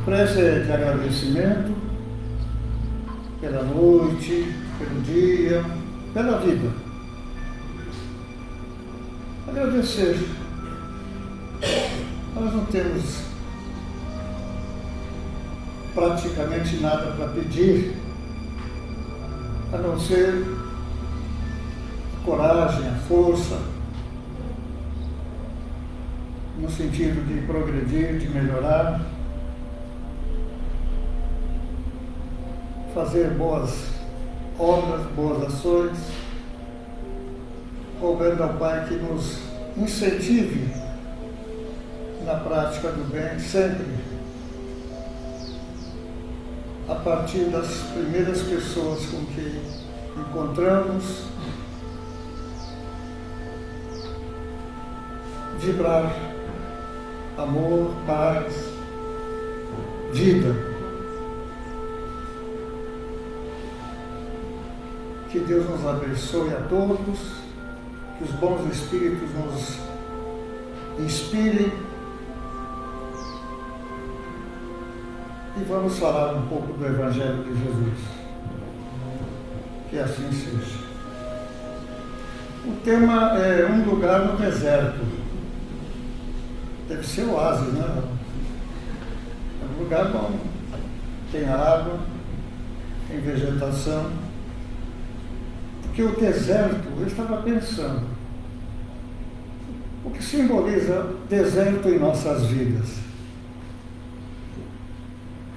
Prece de agradecimento pela noite, pelo dia, pela vida. Agradecer. Nós não temos praticamente nada para pedir, a não ser a coragem, a força, no sentido de progredir, de melhorar, fazer boas obras, boas ações, rogando ao Pai que nos incentive na prática do bem sempre, a partir das primeiras pessoas com que encontramos, vibrar amor, paz, vida. Que Deus nos abençoe a todos, que os bons espíritos nos inspirem e vamos falar um pouco do Evangelho de Jesus. Que assim seja. O tema é um lugar no deserto. Deve ser oásis, né? É um lugar bom. Tem água, tem vegetação. Porque o deserto, eu estava pensando, o que simboliza deserto em nossas vidas?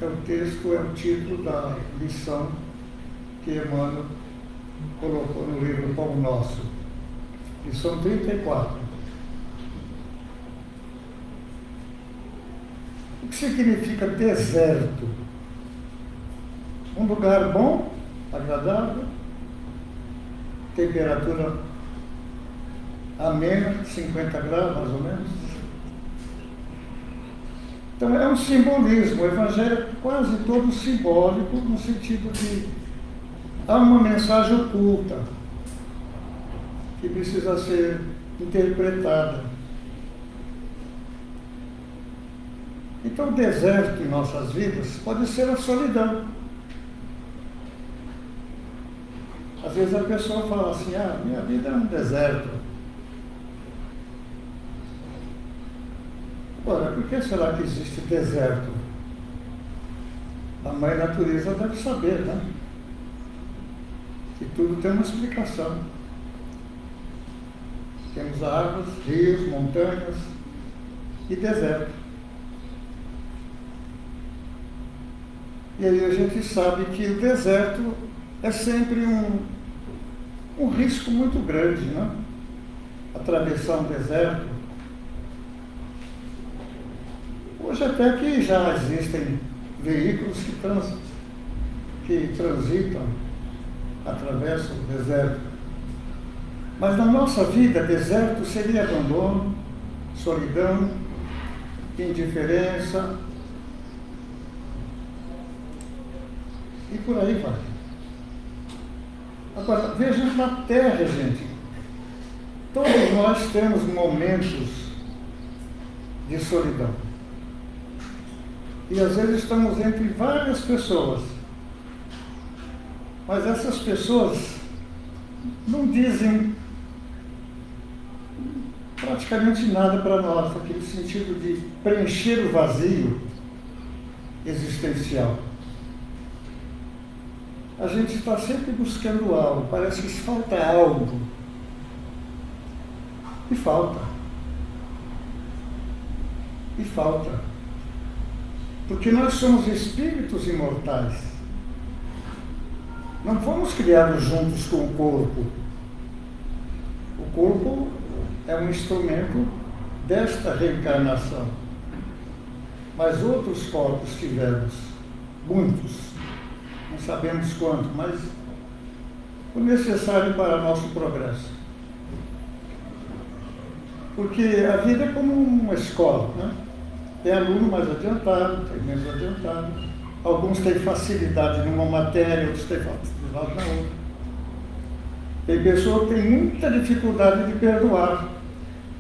É o texto, é o título da lição que Emmanuel colocou no livro Pão Nosso, lição 34. O que significa deserto? Um lugar bom, agradável, temperatura amena, 50 graus mais ou menos. Então é um simbolismo, o Evangelho é quase todo simbólico, no sentido de há uma mensagem oculta que precisa ser interpretada. Então o deserto em nossas vidas pode ser a solidão. Às vezes a pessoa fala assim, minha vida é um deserto. Agora, por que será que existe deserto? A mãe natureza deve saber, né? Que tudo tem uma explicação. Temos árvores, rios, montanhas e deserto. E aí a gente sabe que o deserto é sempre um risco muito grande, né? Atravessar um deserto. Hoje até que já existem veículos que transitam, atravessam o deserto. Mas na nossa vida, deserto seria abandono, solidão, indiferença, e por aí vai. Agora, veja na Terra, gente. Todos nós temos momentos de solidão. E às vezes estamos entre várias pessoas. Mas essas pessoas não dizem praticamente nada para nós, naquele sentido de preencher o vazio existencial. A gente está sempre buscando algo, parece que falta algo. E falta. E falta. Porque nós somos espíritos imortais. Não fomos criados juntos com o corpo. O corpo é um instrumento desta reencarnação. Mas outros corpos tivemos, muitos. Não sabemos quanto, mas o necessário para nosso progresso. Porque a vida é como uma escola, né? Tem aluno mais adiantado, tem menos adiantado. Alguns têm facilidade numa matéria, outros têm facilidade na outra. Tem pessoa que tem muita dificuldade de perdoar.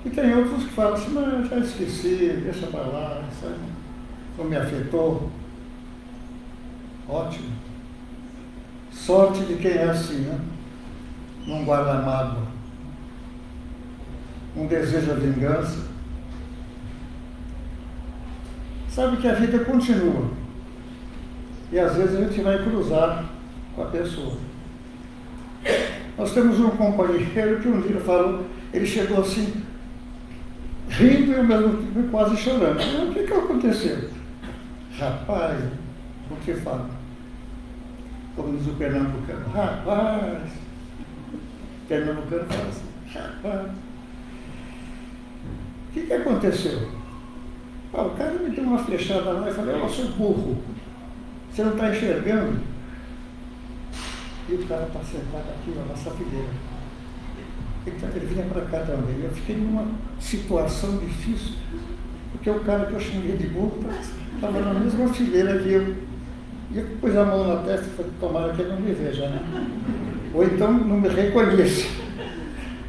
E tem outros que falam assim, mas já esqueci, deixa para lá, isso aí não me afetou. Ótimo. Sorte de quem é assim, né? Não guarda mágoa. Não deseja vingança. Sabe que a vida continua. E às vezes a gente vai cruzar com a pessoa. Nós temos um companheiro que um dia falou, ele chegou assim, rindo e ao mesmo tempo quase chorando. O que aconteceu? Rapaz, o que fala? Como diz o pernambucano, rapaz. O pernambucano fala assim, rapaz. O que aconteceu? O cara me deu uma flechada lá e falei, eu sou burro. Você não está enxergando? E o cara está sentado aqui na nossa fileira. Ele vinha para cá também. Eu fiquei numa situação difícil, porque o cara que eu chamei de burro estava na mesma fileira que eu. E eu pus a mão na testa e falei, tomara que ele não me veja, né? Ou então não me reconheça.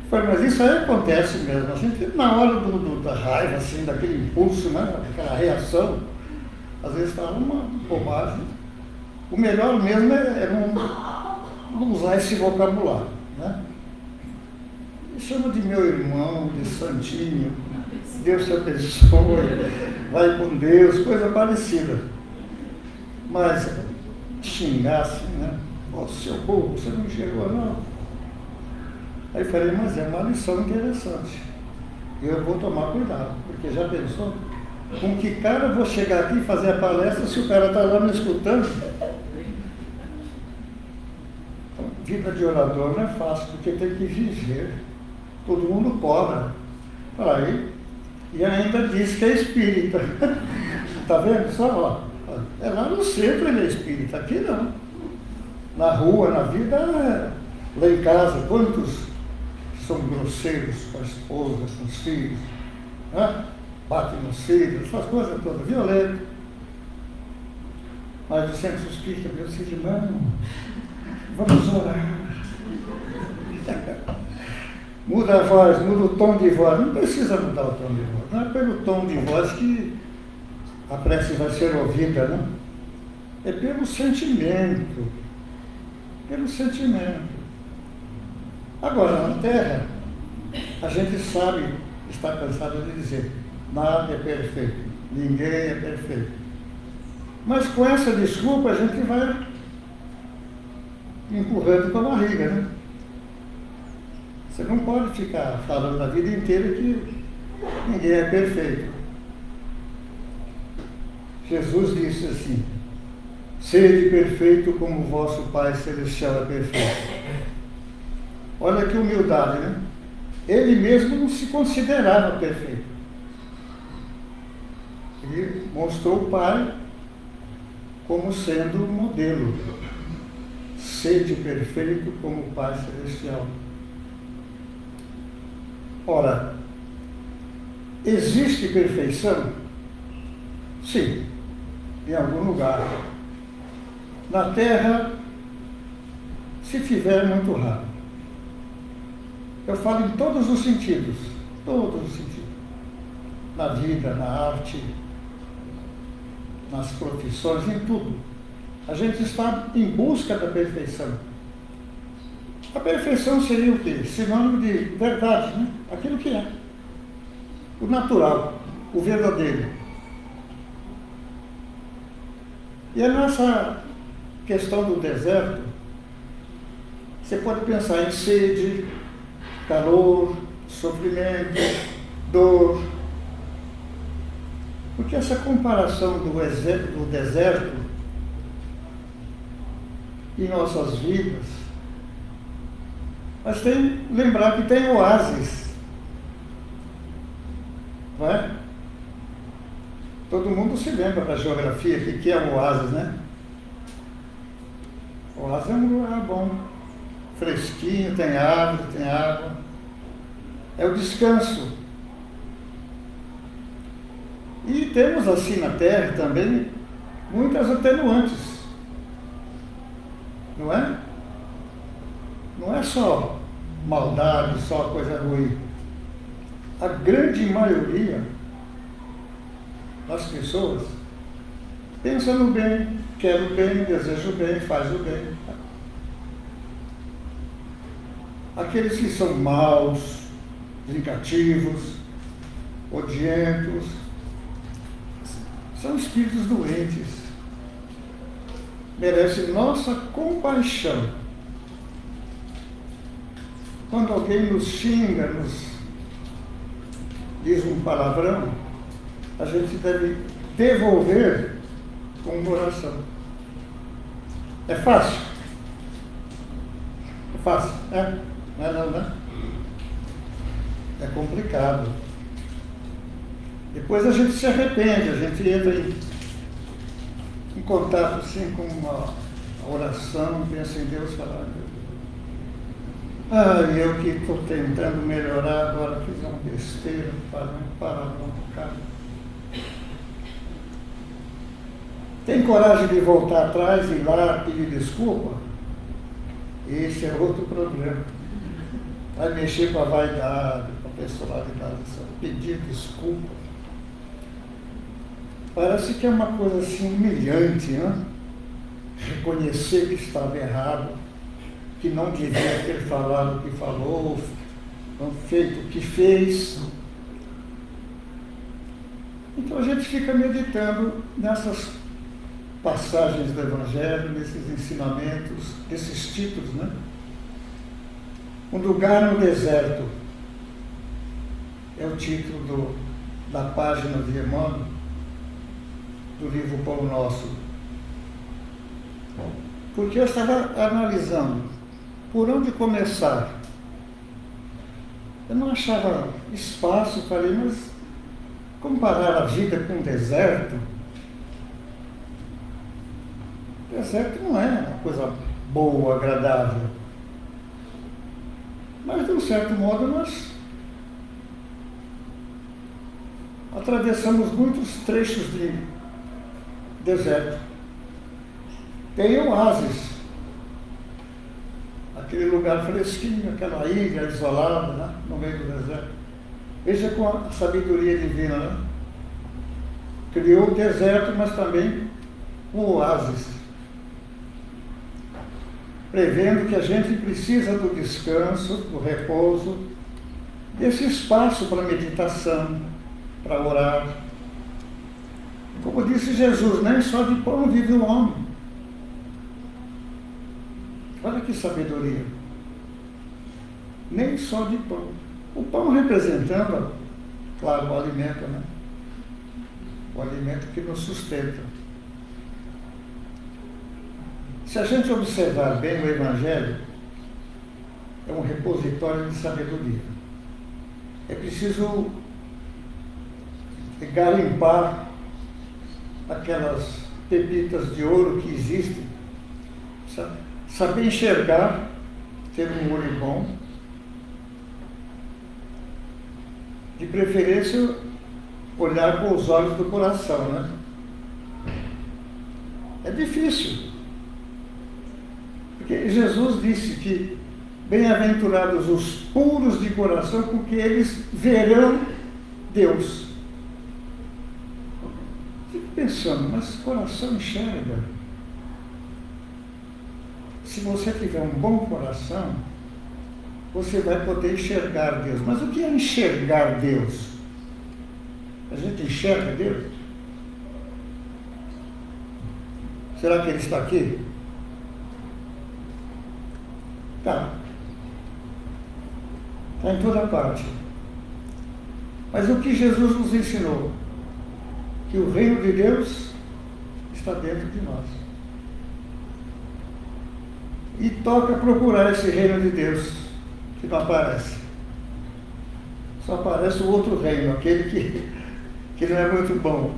Falei, mas isso aí acontece mesmo. A gente, na hora da raiva, assim, daquele impulso, né? Aquela reação, às vezes fala uma bobagem. O melhor mesmo é não usar esse vocabulário, né? Me chama de meu irmão, de santinho, Deus te abençoe, vai com Deus, coisa parecida. Mas xingar assim, né? Ó, seu burro, você não enxergou não? Aí falei, mas é uma lição interessante. Eu vou tomar cuidado, porque já pensou? Com que cara eu vou chegar aqui e fazer a palestra se o cara está lá me escutando? Então, vida de orador não é fácil, porque tem que viver. Todo mundo cobra. Aí, e ainda diz que é espírita. Está vendo? Só lá. É lá no centro ele é espírita, aqui não. Na rua, na vida, lá em casa, quantos são grosseiros com a esposa, com os filhos, né? Batem nos filhos, essas coisas todas, violentas. Mas o centro espírita diz assim, irmão, vamos orar. Muda a voz, muda o tom de voz. Não precisa mudar o tom de voz. Não é pelo tom de voz que a prece vai ser ouvida, né? É pelo sentimento. Pelo sentimento. Agora, na Terra, a gente sabe, está cansado de dizer, nada é perfeito, ninguém é perfeito. Mas com essa desculpa a gente vai empurrando com a barriga, né? Você não pode ficar falando a vida inteira que ninguém é perfeito. Jesus disse assim, sede perfeito como o vosso Pai Celestial é perfeito. Olha que humildade, né? Ele mesmo não se considerava perfeito. Ele mostrou o Pai como sendo o modelo. Sede perfeito como o Pai Celestial. Ora, existe perfeição? Sim, em algum lugar. Na Terra, se tiver, muito raro. Eu falo em todos os sentidos, todos os sentidos. Na vida, na arte, nas profissões, em tudo. A gente está em busca da perfeição. A perfeição seria o quê? Sinônimo de verdade, né? Aquilo que é. O natural, o verdadeiro. E nessa questão do deserto, você pode pensar em sede, calor, sofrimento, dor. Porque essa comparação do deserto em nossas vidas, mas tem que lembrar que tem oásis, não é? Todo mundo se lembra da geografia, o que é um oásis, né? O oásis é um lugar bom, fresquinho, tem árvore, tem água. É o descanso. E temos assim na Terra também muitas atenuantes. Não é? Não é só maldade, só coisa ruim. A grande maioria das pessoas pensa no bem, quer o bem, deseja o bem, faz o bem. Aqueles que são maus, vingativos, odientos, são espíritos doentes. Merecem nossa compaixão. Quando alguém nos xinga, nos diz um palavrão, a gente deve devolver com um coração. É fácil? É fácil, né? Não é não, né? É complicado. Depois a gente se arrepende, a gente entra em contato assim com uma oração, pensa em Deus, falar, eu que estou tentando melhorar, agora fiz uma besteira, palavrão, cara. Tem coragem de voltar atrás e ir lá pedir desculpa? Esse é outro problema. Vai mexer com a vaidade, com a personalidade, pedir desculpa. Parece que é uma coisa assim humilhante, né? Reconhecer que estava errado, que não devia ter falado o que falou, não feito o que fez. Então a gente fica meditando nessas passagens do Evangelho, nesses ensinamentos, esses títulos, né? Um lugar no deserto é o título da página de Emmanuel, do livro Pão Nosso. Porque eu estava analisando por onde começar. Eu não achava espaço, falei, mas comparar a vida com um deserto? Deserto não é uma coisa boa, agradável. Mas, de um certo modo, nós atravessamos muitos trechos de deserto. Tem oásis, aquele lugar fresquinho, aquela ilha isolada, né, no meio do deserto. Veja com a sabedoria divina, né? Criou o deserto, mas também o oásis, prevendo que a gente precisa do descanso, do repouso, desse espaço para meditação, para orar. Como disse Jesus, nem só de pão vive o homem. Olha que sabedoria. Nem só de pão. O pão representando, claro, o alimento, né? O alimento que nos sustenta. Se a gente observar bem o Evangelho, é um repositório de sabedoria. É preciso garimpar aquelas pepitas de ouro que existem, saber enxergar, ter um olho bom, de preferência olhar com os olhos do coração, né? É difícil. Porque Jesus disse que bem-aventurados os puros de coração, porque eles verão Deus. Fico pensando, mas coração enxerga. Se você tiver um bom coração, você vai poder enxergar Deus. Mas o que é enxergar Deus? A gente enxerga Deus? Será que Ele está aqui? Tá. Está em toda parte. Mas o que Jesus nos ensinou? Que o reino de Deus está dentro de nós. E toca procurar esse reino de Deus, que não aparece. Só aparece o outro reino, aquele que não é muito bom.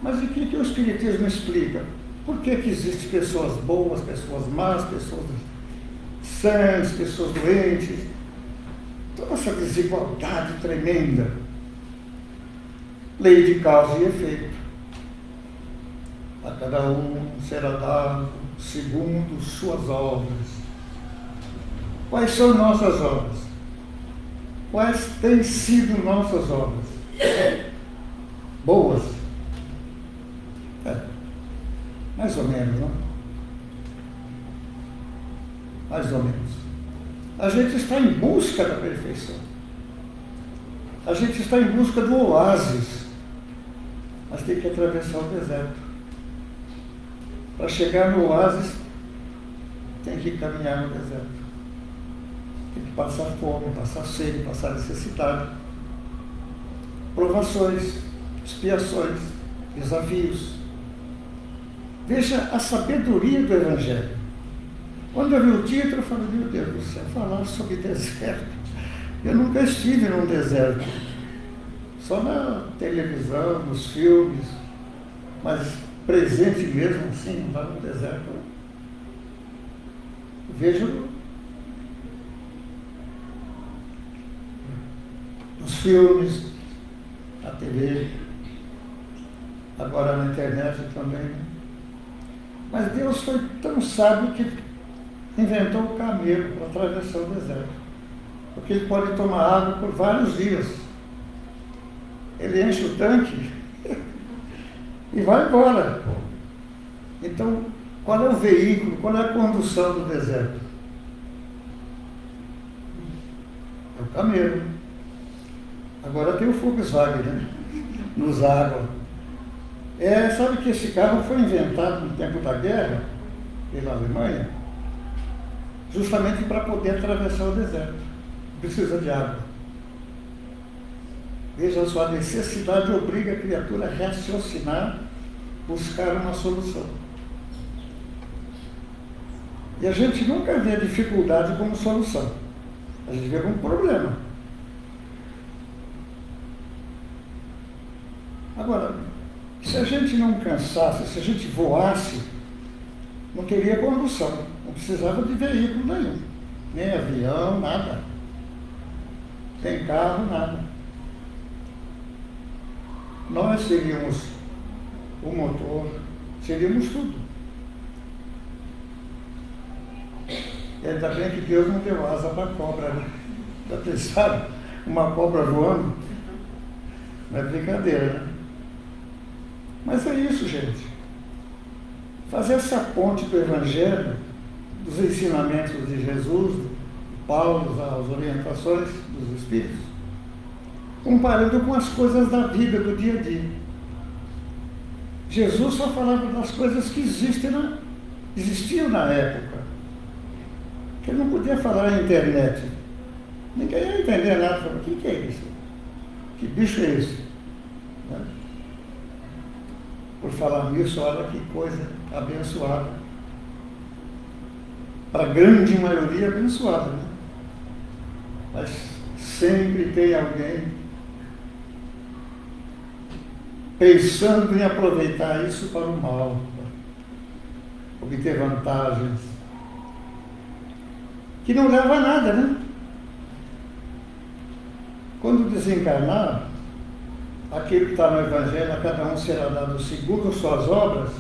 Mas o que o Espiritismo explica? Por que existem pessoas boas, pessoas más, pessoas sãs, pessoas doentes? Toda essa desigualdade tremenda. Lei de causa e efeito. A cada um será dado segundo suas obras. Quais são nossas obras? Quais têm sido nossas obras? Boas. Mais ou menos, não? Mais ou menos. A gente está em busca da perfeição. A gente está em busca do oásis. Mas tem que atravessar o deserto. Para chegar no oásis, tem que caminhar no deserto. Tem que passar fome, passar sede, passar necessidade. Provações, expiações, desafios. Veja a sabedoria do Evangelho. Quando eu vi o título, eu falei, meu Deus do céu, falar sobre deserto. Eu nunca estive num deserto. Só na televisão, nos filmes. Mas presente mesmo, assim, não está no deserto. Vejo nos filmes, na TV, agora na internet também. Mas Deus foi tão sábio que inventou o camelo para atravessar o deserto. Porque ele pode tomar água por vários dias. Ele enche o tanque e vai embora. Então, qual é o veículo, qual é a condução do deserto? É o camelo. Agora tem o Volkswagen, né? Nos água. Sabe que esse carro foi inventado no tempo da guerra, pela Alemanha, justamente para poder atravessar o deserto. Precisa de água. Veja só, a necessidade obriga a criatura a raciocinar, buscar uma solução. E a gente nunca vê a dificuldade como solução. A gente vê como problema. Agora, se a gente não cansasse, se a gente voasse, não teria condução. Não precisava de veículo nenhum. Nem avião, nada. Nem carro, nada. Nós seríamos o motor, seríamos tudo. E ainda bem que Deus não deu asa para a cobra, né? Já pensaram? Uma cobra voando? Não é brincadeira, né? Mas é isso, gente. Fazer essa ponte do Evangelho, dos ensinamentos de Jesus, de Paulo, as orientações dos Espíritos, comparando com as coisas da vida, do dia a dia. Jesus só falava das coisas que existiam na época. Que ele não podia falar na internet. Ninguém ia entender nada. Falava, o que é isso? Que bicho é esse? Né? Por falar nisso, olha que coisa abençoada. Para a grande maioria abençoada, né? Mas sempre tem alguém pensando em aproveitar isso para o mal, para obter vantagens, que não leva a nada, né? Quando desencarnar, aquele que está no Evangelho, a cada um será dado segundo as suas obras,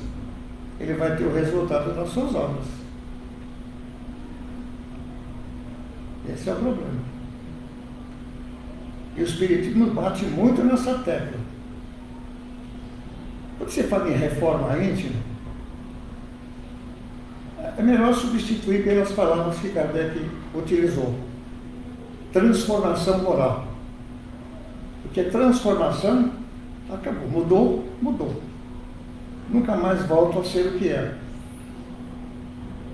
ele vai ter o resultado das suas obras. Esse é o problema. E o Espiritismo bate muito nessa tecla. Quando você fala em reforma íntima, é melhor substituir pelas palavras que Kardec utilizou. Transformação moral. Porque transformação acabou. Mudou, mudou. Nunca mais volta a ser o que era.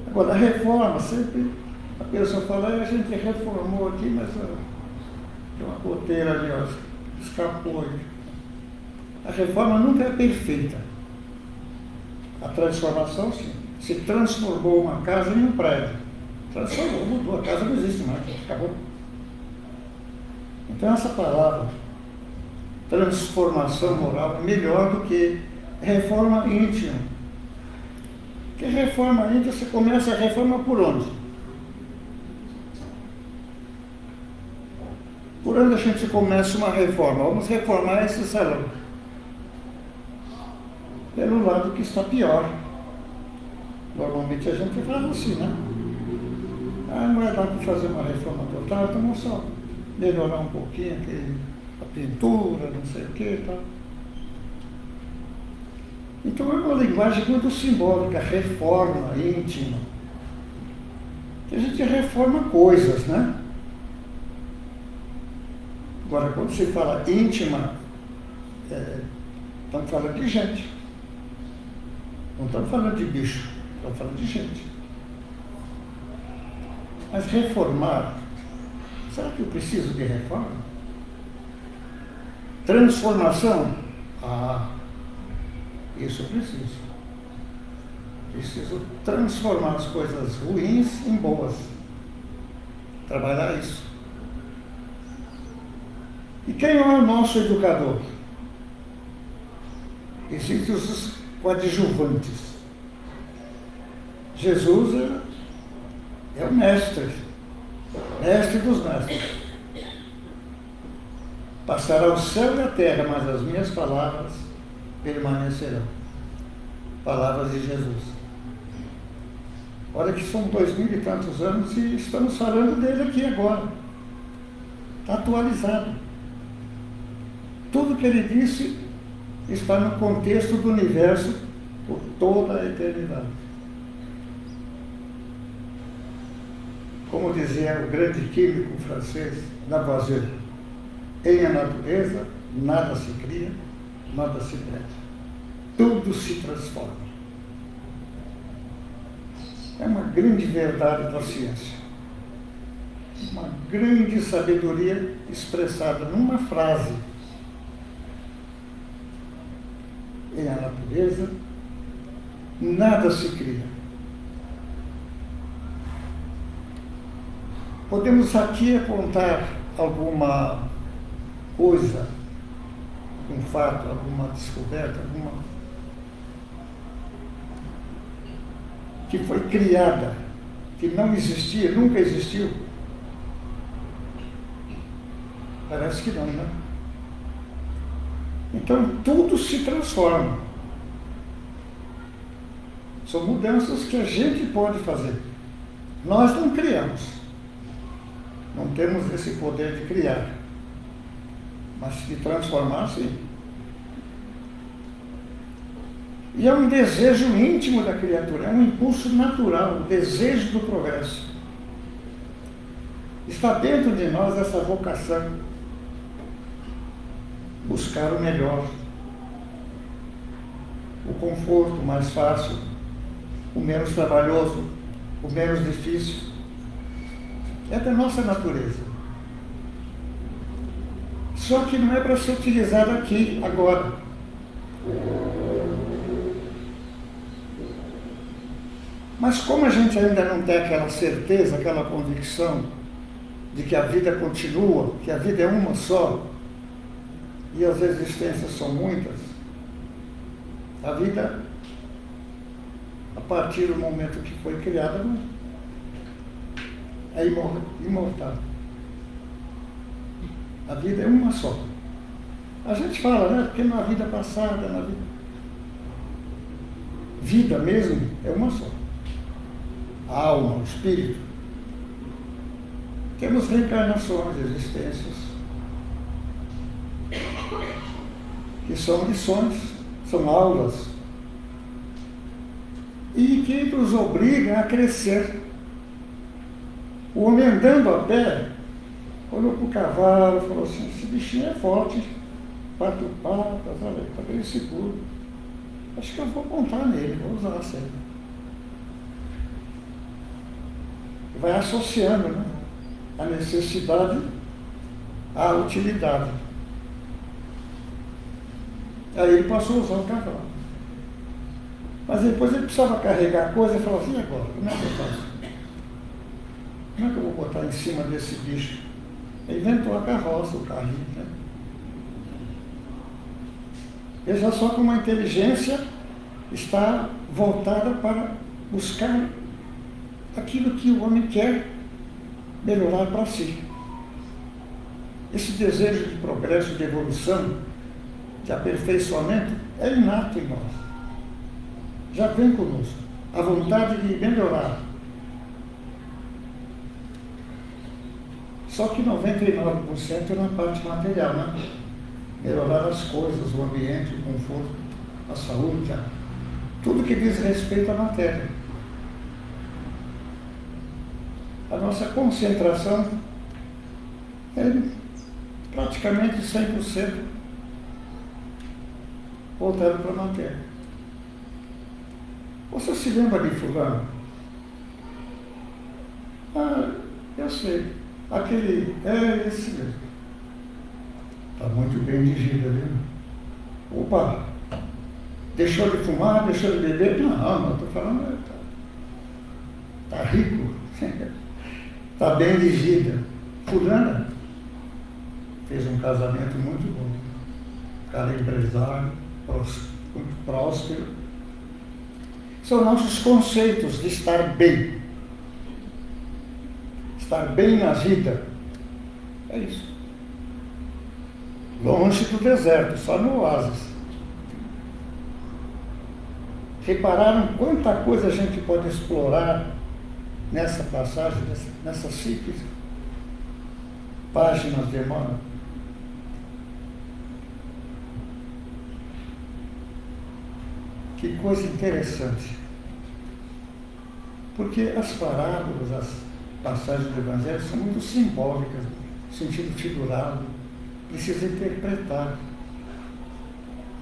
Agora, a reforma, sempre a pessoa fala, a gente reformou aqui, mas tem uma goteira ali, ó, escapou aí. A reforma nunca é perfeita. A transformação, sim. Se transformou uma casa em um prédio. Transformou, mudou, a casa não existe mais, acabou. Então essa palavra, transformação moral, é melhor do que reforma íntima. Porque reforma íntima, você começa a reforma por onde? Por onde a gente começa uma reforma? Vamos reformar esse salão. Pelo lado que está pior. Normalmente a gente fala assim, né? Não vai dar para fazer uma reforma total, então vamos só melhorar um pouquinho a pintura, não sei o que e tal. Então é uma linguagem muito simbólica, reforma íntima. Que a gente reforma coisas, né? Agora, quando se fala íntima, estamos falando de gente. Não estamos falando de bicho, estamos falando de gente. Mas reformar, será que eu preciso de reforma? Transformação? Isso eu preciso. Preciso transformar as coisas ruins em boas. Trabalhar isso. E quem é o nosso educador? Existem os coadjuvantes. Jesus é o mestre dos mestres. Passará o céu e a terra, mas as minhas palavras permanecerão. Palavras de Jesus. Olha que são 2000 e tantos anos e estamos falando dele aqui agora. Está atualizado. Tudo que ele disse está no contexto do universo por toda a eternidade. Como dizia o grande químico francês Lavoisier, em a natureza nada se cria, nada se perde. Tudo se transforma. É uma grande verdade da ciência. Uma grande sabedoria expressada numa frase. Em a natureza nada se cria. Podemos aqui apontar alguma coisa, algum fato, alguma descoberta, que foi criada, que não existia, nunca existiu? Parece que não, né? Então, tudo se transforma. São mudanças que a gente pode fazer. Nós não criamos. Não temos esse poder de criar. Mas de transformar, sim. E é um desejo íntimo da criatura, é um impulso natural, o desejo do progresso. Está dentro de nós essa vocação, buscar o melhor, o conforto mais fácil, o menos trabalhoso, o menos difícil. É da nossa natureza. Só que não é para ser utilizado aqui, agora. Mas como a gente ainda não tem aquela certeza, aquela convicção de que a vida continua, que a vida é uma só, e as existências são muitas, a vida, a partir do momento que foi criada, é imortal. A vida é uma só. A gente fala, né? Porque na vida passada, na vida mesmo, é uma só. A alma, o espírito. Temos reencarnações, existências, que são lições, são aulas, e que nos obrigam a crescer. O homem andando a pé, olhou para o cavalo e falou assim, esse bichinho é forte, 4 patas, olha, está bem seguro. Acho que eu vou montar nele, vou usar a cena. Vai associando, né, a necessidade à utilidade. Aí ele passou a usar o cavalo. Mas depois ele precisava carregar a coisa e falou assim, e agora? Como é que eu faço? Como é que eu vou botar em cima desse bicho? Ele inventou a carroça, o carrinho, né? Veja só como a inteligência está voltada para buscar aquilo que o homem quer melhorar para si. Esse desejo de progresso, de evolução, de aperfeiçoamento, é inato em nós. Já vem conosco. A vontade de melhorar. Só que 99% é na parte material, né? Melhorar as coisas, o ambiente, o conforto. a saúde, tudo que diz respeito à matéria. A nossa concentração é praticamente 100% voltada para a matéria. Você se lembra de fulano? Ah, eu sei. Aquele é esse mesmo. Está muito bem dirigido ali. Opa! Deixou de fumar, deixou de beber? Não, estou falando, está rico, está bem dirigida. Fulana fez um casamento muito bom. Cara empresário, muito próspero. São nossos conceitos de estar bem. Estar bem na vida. É isso. Longe do deserto, só no oásis. Repararam quanta coisa a gente pode explorar nessa passagem, nessas simples páginas de Emmanuel? Que coisa interessante. Porque as parábolas, as passagens do Evangelho são muito simbólicas, no sentido figurado. Precisa interpretar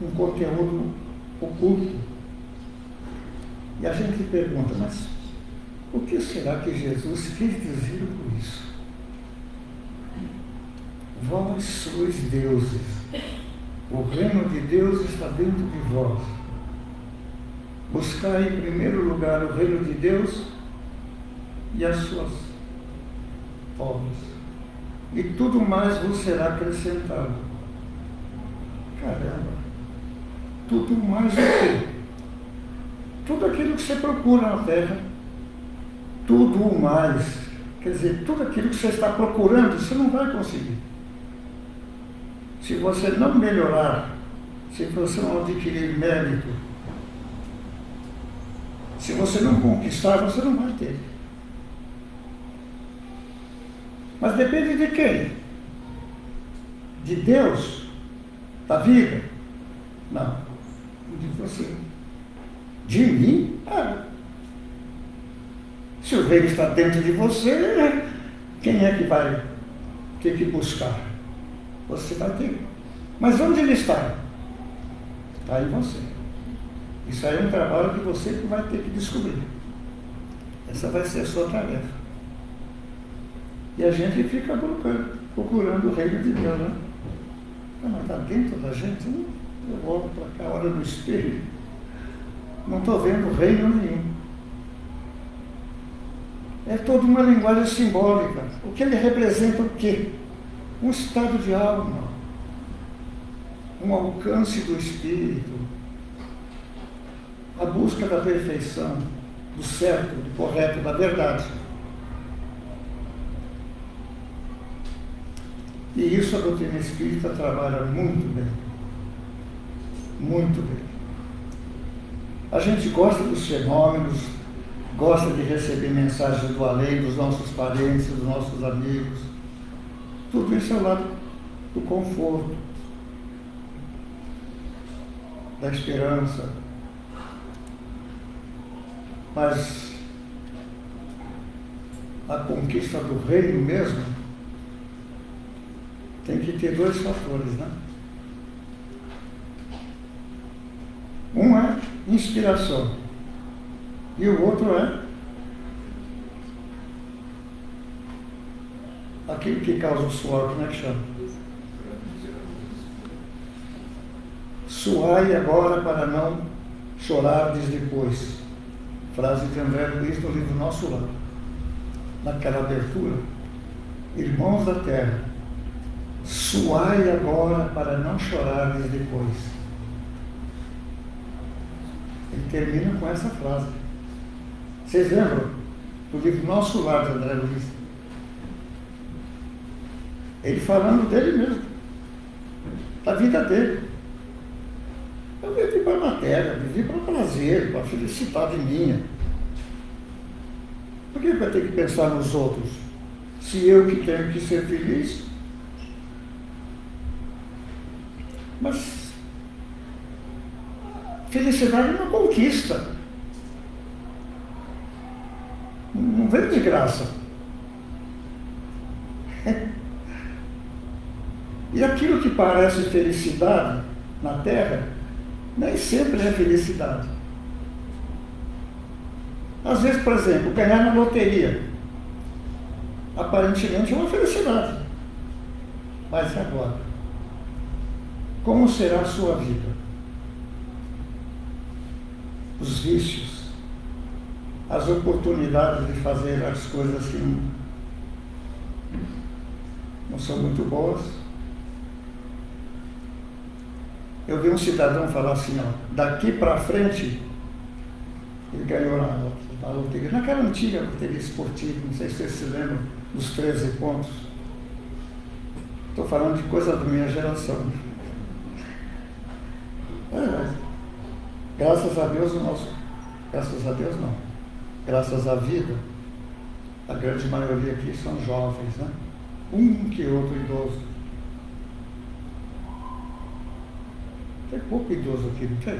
um conteúdo oculto. E a gente pergunta, mas o que será que Jesus quis dizer com isso? Vós sois deuses. O reino de Deus está dentro de vós. Buscai em primeiro lugar o reino de Deus e as suas obras. E tudo mais vos será acrescentado. Caramba! Tudo mais o quê? Tudo aquilo que você procura na terra, tudo o mais, quer dizer, tudo aquilo que você está procurando, você não vai conseguir. Se você não melhorar, se você não adquirir mérito, se você não conquistar, você não vai ter. Mas depende de quem? De Deus? Da vida? Não. De você. De mim? Se o reino está dentro de você, quem é que vai ter que buscar? Você vai ter. Mas onde ele está? Está em você. Isso aí é um trabalho que você que vai ter que descobrir. Essa vai ser a sua tarefa. E a gente fica procurando o reino de Deus, né? Mas está dentro da gente, né? Eu volto para cá, olho no espelho, não estou vendo reino nenhum. É toda uma linguagem simbólica. O que ele representa o quê? Um estado de alma, um alcance do espírito, a busca da perfeição, do certo, do correto, da verdade. E isso a doutrina espírita trabalha muito bem. Muito bem. A gente gosta dos fenômenos, gosta de receber mensagens do além, dos nossos parentes, dos nossos amigos. Tudo isso é o lado do conforto, da esperança. Mas a conquista do reino mesmo tem que ter dois fatores, né? Um é inspiração e o outro é aquilo que causa o suor, como é que chama? Suai agora para não chorardes depois. Frase de André Luiz no livro Nosso Lar. Naquela abertura, irmãos da terra, suai agora para não chorardes depois. Ele termina com essa frase. Vocês lembram do livro Nosso Lar de André Luiz? Ele falando dele mesmo, da vida dele. Eu vivi para a matéria, vivi para prazer, para felicidade minha. Por que vai ter que pensar nos outros? Se eu que tenho que ser feliz? Mas Felicidade é uma conquista. Não vem de graça. E aquilo que parece felicidade na Terra, nem sempre é felicidade. Às vezes, por exemplo, ganhar na loteria, aparentemente é uma felicidade. Mas e agora? Como será a sua vida? Os vícios, as oportunidades de fazer as coisas que não são muito boas. Eu vi um cidadão falar assim, ó, daqui para frente, ele ganhou na loteria, naquela antiga loteria esportiva, não sei se vocês se lembram, dos 13 pontos. Estou falando de coisa da minha geração. Graças a Deus, graças a Deus não, graças à vida, a grande maioria aqui são jovens, né? Um que outro idoso. Tem pouco idoso aqui, não tem?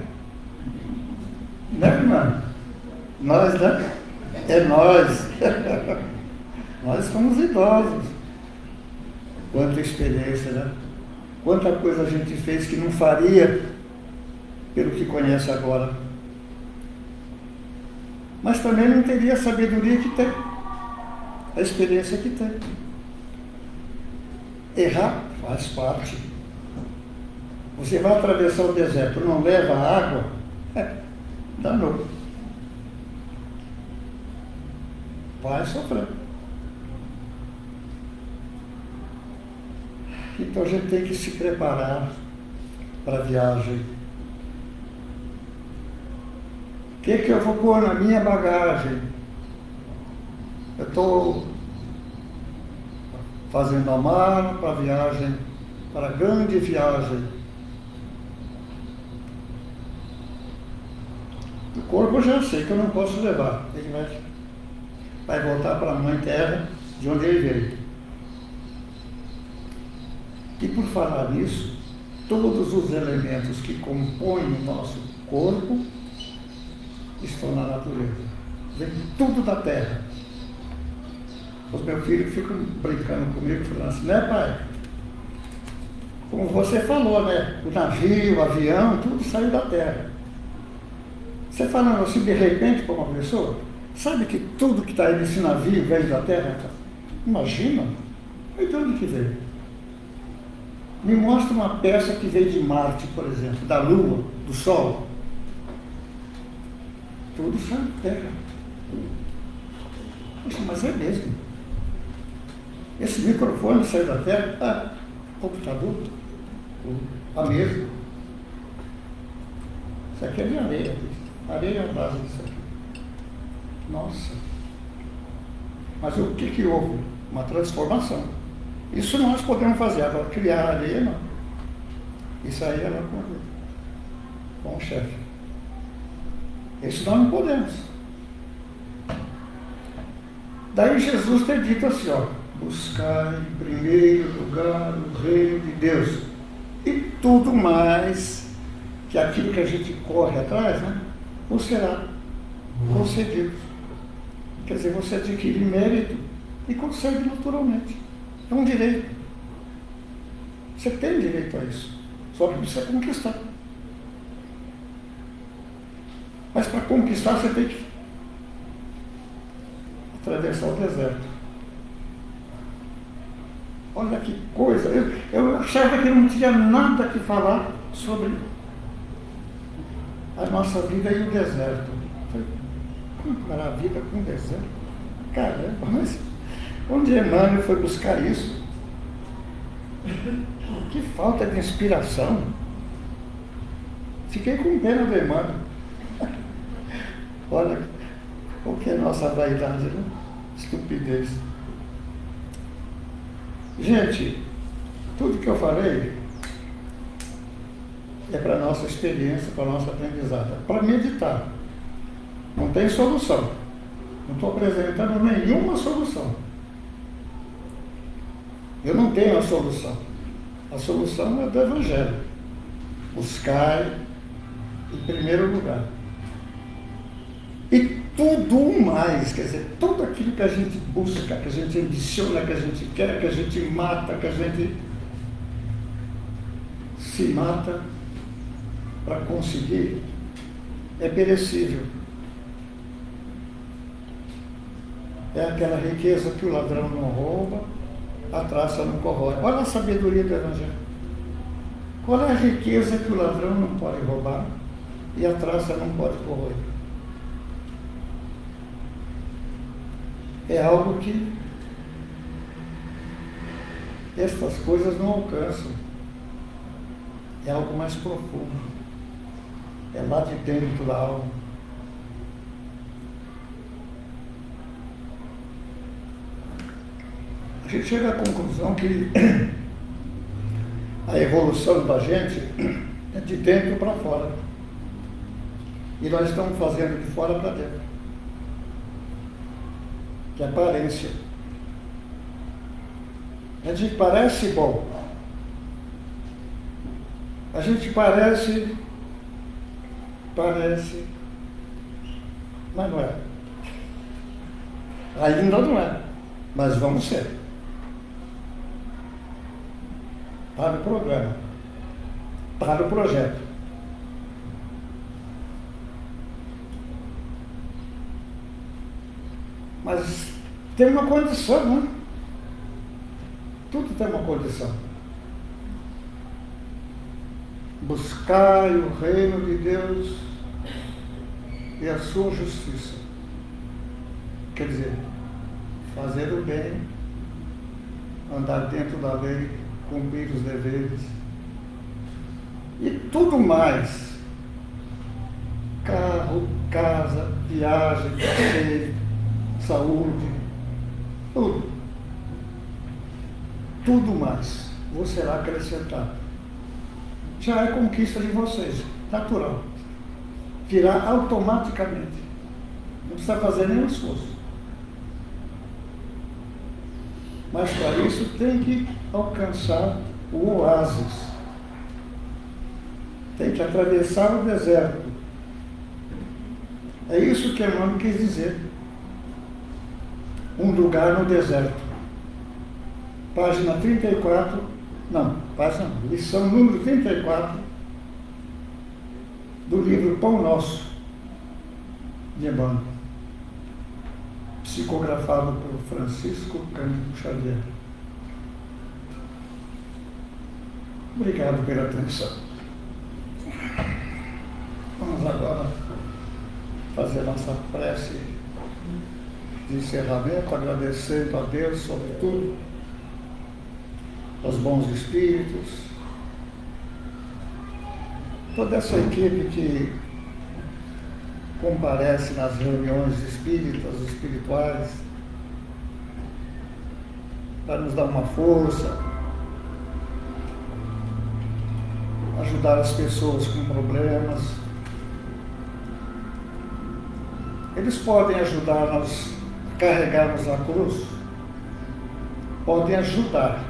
Né, irmã? Nós, né? É nós. Nós somos idosos. Quanta experiência, né? Quanta coisa a gente fez que não faria pelo que conhece agora. Mas também não teria a sabedoria que tem, a experiência que tem. Errar faz parte. Você vai atravessar o deserto, não leva água, danou. Vai sofrer. Então a gente tem que se preparar para a viagem. O que eu vou pôr na minha bagagem? Eu estou fazendo a mala para a viagem, para a grande viagem. O corpo eu já sei que eu não posso levar. Ele vai voltar para a Mãe Terra, de onde ele veio. E por falar nisso, todos os elementos que compõem o nosso corpo estão na natureza. Vem tudo da terra. Os meus filhos ficam brincando comigo, falando assim, né, pai? Como você falou, né? O navio, o avião, tudo saiu da terra. Você falando assim, de repente, para uma pessoa, sabe que tudo que está aí nesse navio veio da terra? Imagina. E de onde que veio? Me mostra uma peça que veio de Marte, por exemplo, da Lua, do Sol. Tudo sai da terra. Poxa, mas é mesmo. Esse microfone saiu da terra, computador, a mesa. Isso aqui é de areia. Areia é a base disso aqui. Nossa. Mas o que houve? Uma transformação. Isso nós podemos fazer. Agora, criar areia, não. Isso aí é lá com o chefe. Isso nós não podemos. Daí Jesus ter dito assim, ó, buscar em primeiro lugar o reino de Deus. E tudo mais que aquilo que a gente corre atrás, né, não será concedido. Quer dizer, você adquire mérito e consegue naturalmente. É um direito. Você tem direito a isso. Só que precisa conquistar. Mas para conquistar você tem que atravessar o deserto. Olha que coisa. Eu achava que não tinha nada que falar sobre a nossa vida e o deserto. Comparar a vida com o deserto. Caramba, mas onde Emmanuel foi buscar isso? Que falta de inspiração. Fiquei com pena do Emmanuel. Olha, o que é nossa vaidade, né? Estupidez. Gente, tudo que eu falei é para a nossa experiência, para a nossa aprendizado, para meditar. Não tem solução. Não estou apresentando nenhuma solução. Eu não tenho a solução. A solução é do Evangelho. Buscai em primeiro lugar. E tudo mais, quer dizer, tudo aquilo que a gente busca, que a gente ambiciona, que a gente quer, que a gente mata, que a gente se mata para conseguir, é perecível. É aquela riqueza que o ladrão não rouba, a traça não corrói. Olha a sabedoria do Evangelho. Qual é a riqueza que o ladrão não pode roubar e a traça não pode corroer? É algo que estas coisas não alcançam. É algo mais profundo. É lá de dentro da alma. A gente chega à conclusão que a evolução da gente é de dentro para fora. E nós estamos fazendo de fora para dentro. Que é aparência. A gente parece bom. A gente parece, mas não é. Ainda não é, mas vamos ser. Para o programa, para o projeto. Mas tem uma condição, né? Tudo tem uma condição. Buscai o reino de Deus e a sua justiça. Quer dizer, fazer o bem, andar dentro da lei, cumprir os deveres. E tudo mais. Carro, casa, viagem, passeio, saúde, tudo. Tudo mais vos será acrescentado. Já é conquista de vocês, natural. Virá automaticamente. Não precisa fazer nenhum esforço. Mas para isso tem que alcançar o oásis. Tem que atravessar o deserto. É isso que Emmanuel quis dizer. Um lugar no deserto. Página 34. Lição número 34 do livro Pão Nosso, de Emmanuel, psicografado por Francisco Cândido Xavier. Obrigado pela atenção. Vamos agora fazer nossa prece de encerramento, agradecendo a Deus, sobretudo, aos bons espíritos, toda essa equipe que comparece nas reuniões espíritas, espirituais, para nos dar uma força, ajudar as pessoas com problemas. Eles podem ajudar-nos a carregarmos a cruz, podem ajudar,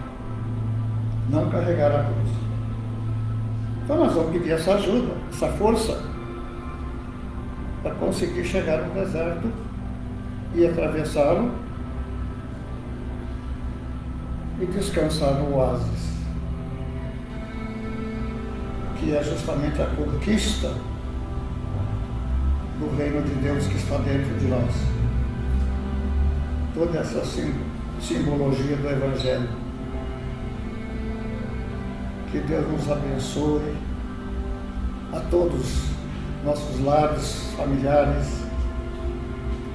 não carregar a cruz. Então nós vamos pedir essa ajuda, essa força, para conseguir chegar no deserto e atravessá-lo e descansar no oásis, que é justamente a conquista do reino de Deus que está dentro de nós. Toda essa simbologia do Evangelho. Que Deus nos abençoe, a todos nossos lares, familiares,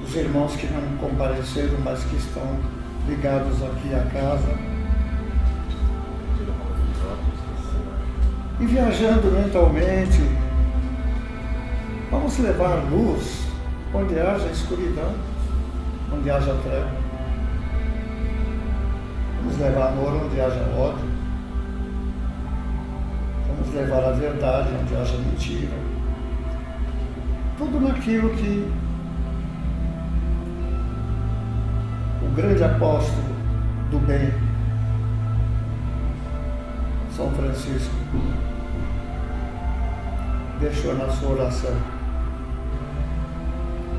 os irmãos que não compareceram, mas que estão ligados aqui à casa. E viajando mentalmente, vamos levar luz onde haja escuridão, onde haja treva. Vamos levar amor onde haja ódio. Vamos levar a verdade onde haja mentira. Tudo naquilo que o grande apóstolo do bem, São Francisco, deixou na sua oração.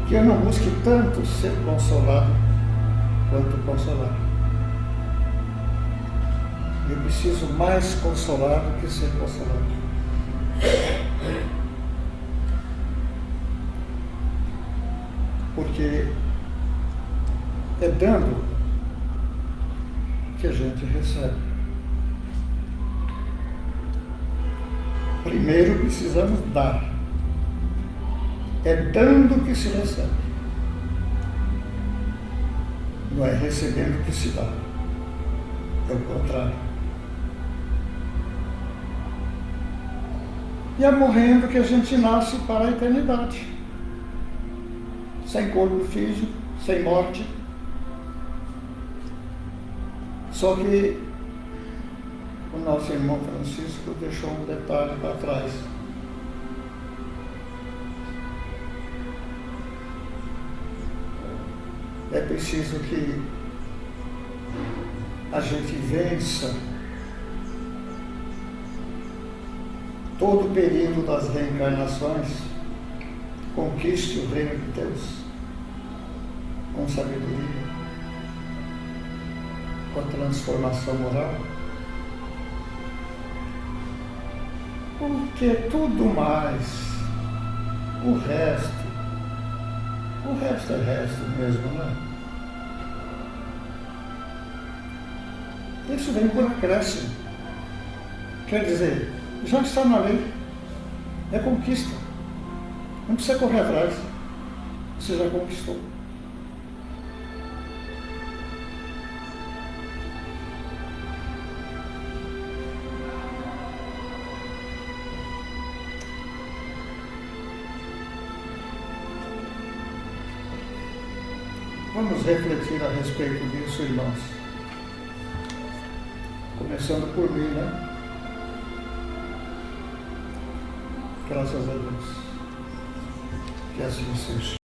Que eu não busque tanto ser consolado quanto consolar. Eu preciso mais consolar do que ser consolado. Porque é dando que a gente recebe. Primeiro precisamos dar. É dando que se recebe. Não é recebendo que se dá. É o contrário. E é morrendo que a gente nasce para a eternidade. Sem corpo físico, sem morte. Só que o nosso irmão Francisco deixou um detalhe para trás. É preciso que a gente vença todo o período das reencarnações, conquiste o reino de Deus com sabedoria, com transformação moral, porque tudo mais, o resto é resto mesmo, né? Isso vem por acréscimo. Quer dizer, já está na lei, é conquista. Não precisa correr atrás, você já conquistou. Vamos refletir a respeito disso, irmãos. Começando por mim, né? Graças a Deus. Que assim seja.